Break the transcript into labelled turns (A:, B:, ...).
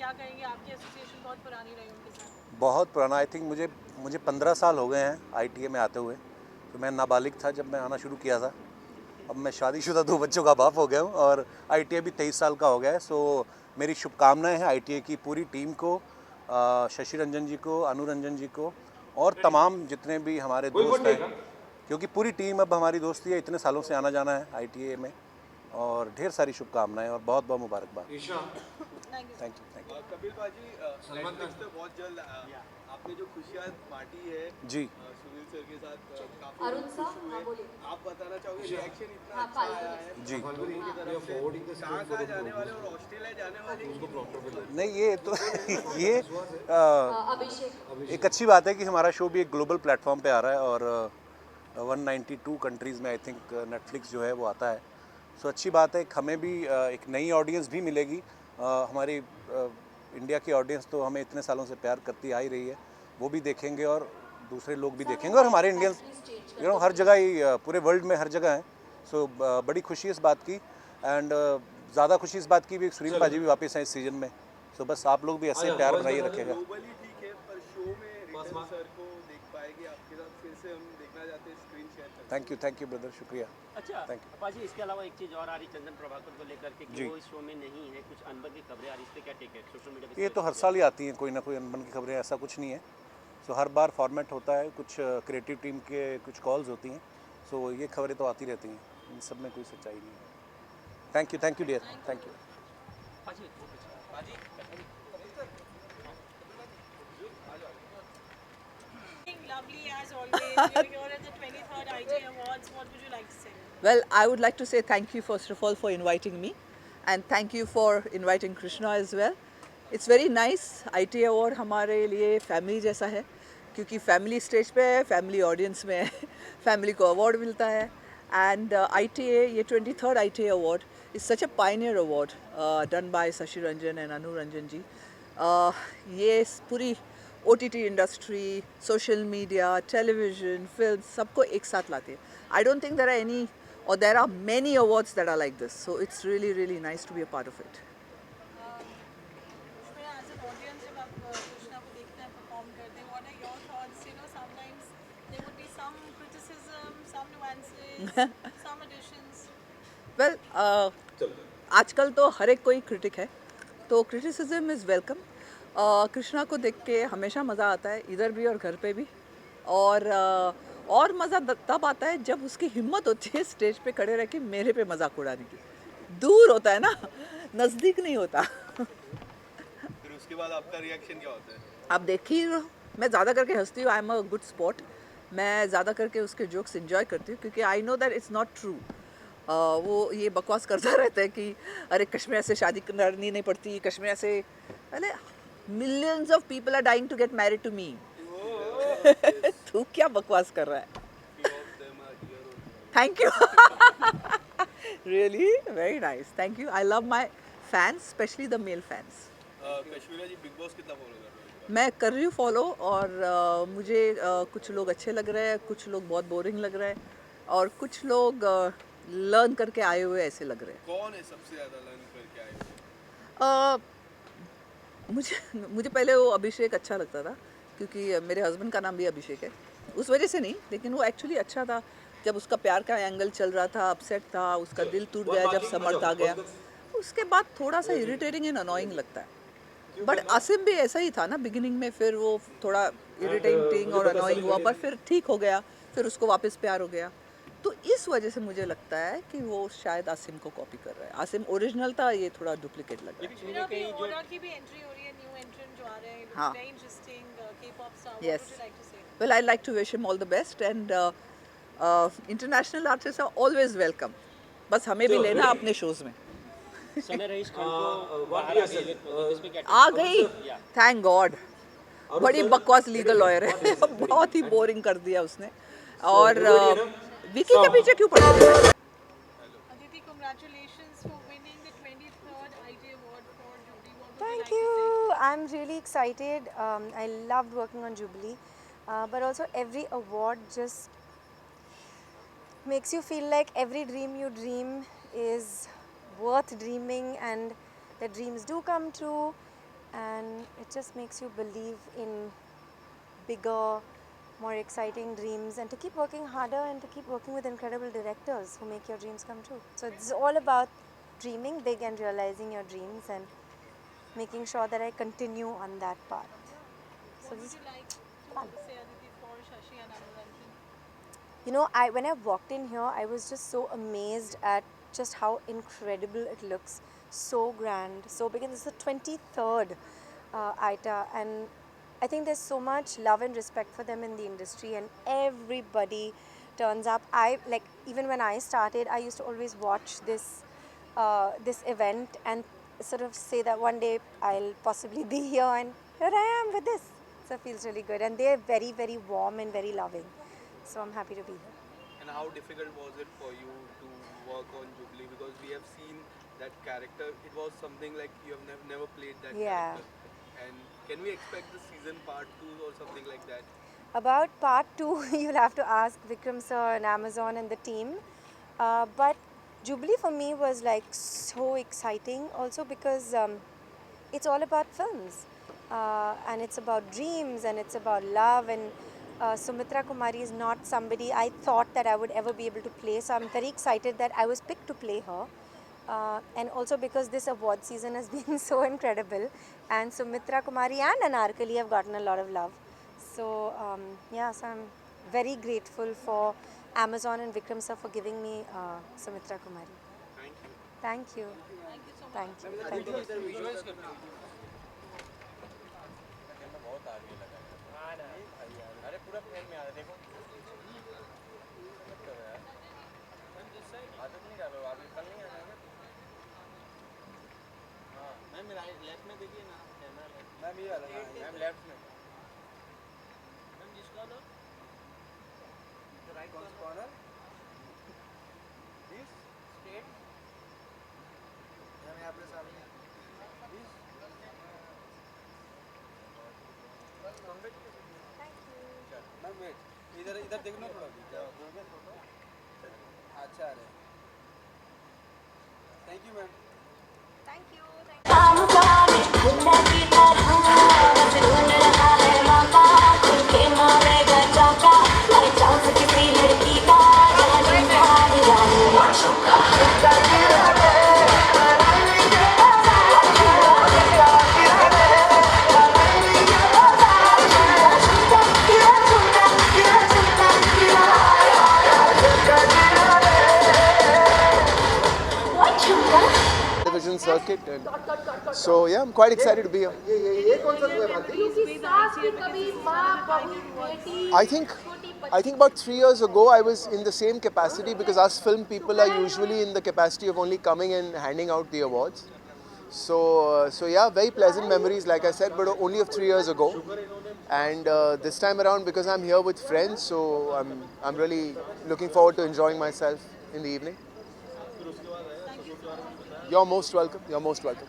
A: क्या कहेंगे? आपकी एसोसिएशन बहुत पुरानी रही उनके साथ।
B: बहुत पुराना, आई थिंक मुझे मुझे 15 साल हो गए हैं आईटीए में आते हुए। तो मैं नाबालिग था जब मैं आना शुरू किया था। अब मैं शादीशुदा 2 बच्चों का बाप हो गया हूँ और आईटीए भी 23 साल का हो गया है। सो मेरी शुभकामनाएं हैं आईटीए की पूरी टीम को, शशि रंजन जी को, अनु रंजन जी को और तमाम जितने भी हमारे दोस्त हैं, क्योंकि पूरी टीम अब हमारी दोस्ती है, इतने सालों से आना जाना है आईटीए में। और ढेर सारी शुभकामनाएं और बहुत बहुत मुबारकबाद। Thank you.
C: कपिल पाजी, नेटफ्लिक्स पे बहुत जल्द आपने जो खुशियाँ बांटी है
B: जी
C: सुनील सर के साथ, काफी
D: अरुण
C: लोग
D: साहब,
C: खुश
D: हाँ
C: हुए।
D: बोलिए।
C: आप बताना चाहोगे रिएक्शन इतना
D: हाँ,
C: अच्छा आया है
B: जी।
C: लोगों की तरफ से, कहाँ जाने वाले और ऑस्ट्रेलिया जाने वाले
B: नहीं ये तो ये
D: अभिषेक।
B: एक अच्छी बात है कि हमारा शो भी एक ग्लोबल प्लेटफॉर्म पे आ रहा है और 192 कंट्रीज़ में आई थिंक नेटफ्लिक्स जो है वो आता है। सो अच्छी बात है, हमें भी एक नई ऑडियंस भी मिलेगी। हमारी इंडिया की ऑडियंस तो हमें इतने सालों से प्यार करती आ ही रही है, वो भी देखेंगे और दूसरे लोग भी देखेंगे और हमारे इंडियंस हर जगह ही, पूरे वर्ल्ड में हर जगह हैं। सो बड़ी खुशी इस बात की एंड ज़्यादा खुशी इस बात की भी सुनील पाजी भी वापस हैं इस सीज़न में। सो बस आप लोग भी ऐसे प्यार बनाइए रखेगा।
C: ग्लोबली ठीक है, पर शो में रिटर्न सर को देख पाएंगे आपके साथ, फिर से हम देखना चाहते हैं, स्क्रीन शेयर करते
B: थैंक यू ब्रदर, शुक्रिया।
E: अच्छा
B: Thank you.
E: अपाजी, इसके अलावा एक चीज़ और आ रही चंदन प्रभाकर को लेकर के कि
B: जी।
E: वो इस शो में नहीं है, कुछ अनबन की खबरें आ रही, इस पे क्या टेक है सोशल मीडिया पे?
B: ये तो हर साल ही आती हैं कोई ना कोई अनबन की खबरें, ऐसा कुछ नहीं है। सो हर बार फॉर्मेट होता है, कुछ क्रिएटिव टीम के कुछ कॉल्स होती हैं। सो ये खबरें तो आती रहती हैं, इन सब में कोई सच्चाई नहीं है। Thank you dear, thank you.
E: अपाजी,
A: Lovely as always. You're at the 23rd IT Awards. What would you like to say?
F: Well, I would like to say thank you first of all for inviting me, and thank you for inviting Krishna as well. It's very nice. IT award हमारे लिए family जैसा है, क्योंकि family stage पे है, family audience में है, family को award मिलता है. And ITA, ये 23rd ITA award is such a pioneer award done by Sashi Ranjan and Anu Ranjan ji. ये पूरी OTT industry, social media, television, films, सबको एक साथ लाते हैं. I don't think there are any, or there are many awards that are like this. So it's really, really nice to be a part of it.
A: उसमें as an audience जब आप कृष्णा को देखते हैं perform करते हैं, what are your thoughts? You know, sometimes there would be some criticism, some nuances, some additions.
F: Well, आजकल तो हर एक कोई क्रिटिक है, तो क्रिटिसिज्म इज़ वेलकम. कृष्णा को देख के हमेशा मज़ा आता है, इधर भी और घर पे भी. और मज़ा तब आता है जब उसकी हिम्मत होती है स्टेज पे खड़े रह के मेरे पे मजाक उड़ाने की. दूर होता है ना, नज़दीक नहीं होता.
C: फिर उसके बाद आपका रिएक्शन क्या होता है?
F: आप देख ही रहो, मैं ज़्यादा करके हंसती हूँ. I am a good spot. मैं ज़्यादा करके उसके जोक्स एंजॉय करती हूँ, क्योंकि I know that it's not true. वो ये बकवास करता रहता है कि अरे कश्मीर से शादी करनी नहीं पड़ती, कश्मीर से. अरे millions of people are dying to get married to me. तू क्या बकवास कर रहा है? Thank you. Really, very nice. Thank you. I love my fans, especially the male fans.
C: Kashmira ji Bigg Boss कितना फॉलो कर रहे हो?
F: मैं कर रही हूँ फॉलो, और मुझे कुछ लोग अच्छे लग रहे हैं, कुछ लोग बहुत बोरिंग लग रहे हैं, और कुछ लोग लर्न करके आए हुए ऐसे लग रहे हैं.
C: कौन है सबसे ज्यादा लर्न करके आए हुए?
F: मुझे पहले वो अभिषेक अच्छा लगता था, क्योंकि मेरे हस्बैंड का नाम भी अभिषेक है. उस वजह से नहीं, लेकिन वो एक्चुअली अच्छा था. जब उसका प्यार का एंगल चल रहा था, अपसेट था, उसका दिल टूट गया जब समर्थ आ गया. उसके बाद थोड़ा सा इरिटेटिंग एंड अनोइंग लगता है. बट आसिम भी ऐसा ही था ना बिगिनिंग में, फिर वो थोड़ा इरिटेटिंग और अनोइंग हुआ, पर फिर ठीक हो गया, फिर उसको वापस प्यार हो गया. तो इस वजह से मुझे लगता है कि वो शायद आसिम को कॉपी कर रहा है. आसिम ओरिजिनल था, ये थोड़ा डुप्लीकेट लग रहा है.
A: मेरा भी और की भी एंट्री हो रही है, न्यू एंट्रेंट जो आ रहे हैं.
F: हाँ.
A: Very interesting K-pop star. What
F: Yes.
A: would you like to say?
F: Well, I'd like to wish him all the best, and international artists are always welcome. बस हमें भी लेना अपने शोज में.
E: सना रईस खान को बाहर आ गई, इस पे क्या
F: आ गई, थैंक गॉड. बड़ी बकवास लीगल लॉयर है. बहुत ही बोरिंग कर दिया उसने. और विकी के पीछे क्यों पड़े?
A: Aditi, congratulations for winning the 23rd IT Award for Jubilee. What would you
D: Thank
A: like to
D: you.
A: say?
D: I'm really excited. I loved working on Jubilee, but also every award just makes you feel like every dream you dream is worth dreaming, and the dreams do come true. and it just makes you believe in bigger, more exciting dreams, and to keep working harder and to keep working with incredible directors who make your dreams come true. So it's all about dreaming big and realizing your dreams and making sure that I continue on that path. So
A: What
D: this
A: would you like to
D: fun.
A: say, Aditi, for Shashi and Anuranjan?
D: You know, when I walked in here, I was just so amazed at just how incredible it looks. So grand, so big. And this is the 23rd ITA, and I think there's so much love and respect for them in the industry, and everybody turns up. I like, even when I started, I used to always watch this event and sort of say that one day I'll possibly be here, and here I am with this. So it feels really good, and they're very, very warm and very loving. So I'm happy to be here.
C: And how difficult was it for you to work on Jubilee? Because we have seen that character. It was something like you have never played that
D: Yeah.
C: character. And can we expect the season part 2 or something like that?
D: About part 2, you'll have to ask Vikram sir and Amazon and the team. But Jubilee for me was like so exciting also because it's all about films. And it's about dreams and it's about love. And Sumitra Kumari is not somebody I thought that I would ever be able to play. So I'm very excited that I was picked to play her. And also because this award season has been so incredible, and Sumitra Kumari and Anarkali have gotten a lot of love. So yeah, so I'm very grateful for Amazon and Vikram sir for giving me Sumitra Kumari.
C: Thank you.
D: Thank you. Thank you. Thank you.
E: अरे पूरा frame में आ रहा है देखो आदत नहीं डालो अभी कल नहीं आना है ना हाँ मैम मेरा लेफ्ट में देखिए ना कैमरा मैम ये वाला मैम लेफ्ट में मैम जिस corner right corner this straight ma'am यहाँ पे सामने दिस मैम वेट इधर इधर देखना थोड़ा अच्छा आ रहा है thank you ma'am
A: Thank you.
C: Television circuit, and so yeah, I'm quite excited to be here. I think about 3 years ago I was in the same capacity because us film people are usually in the capacity of only coming and handing out the awards. So yeah, very pleasant memories, like I said, but only of 3 years ago. And this time around, because I'm here with friends, so I'm really looking forward to enjoying myself in the evening. You're most welcome. You're most welcome.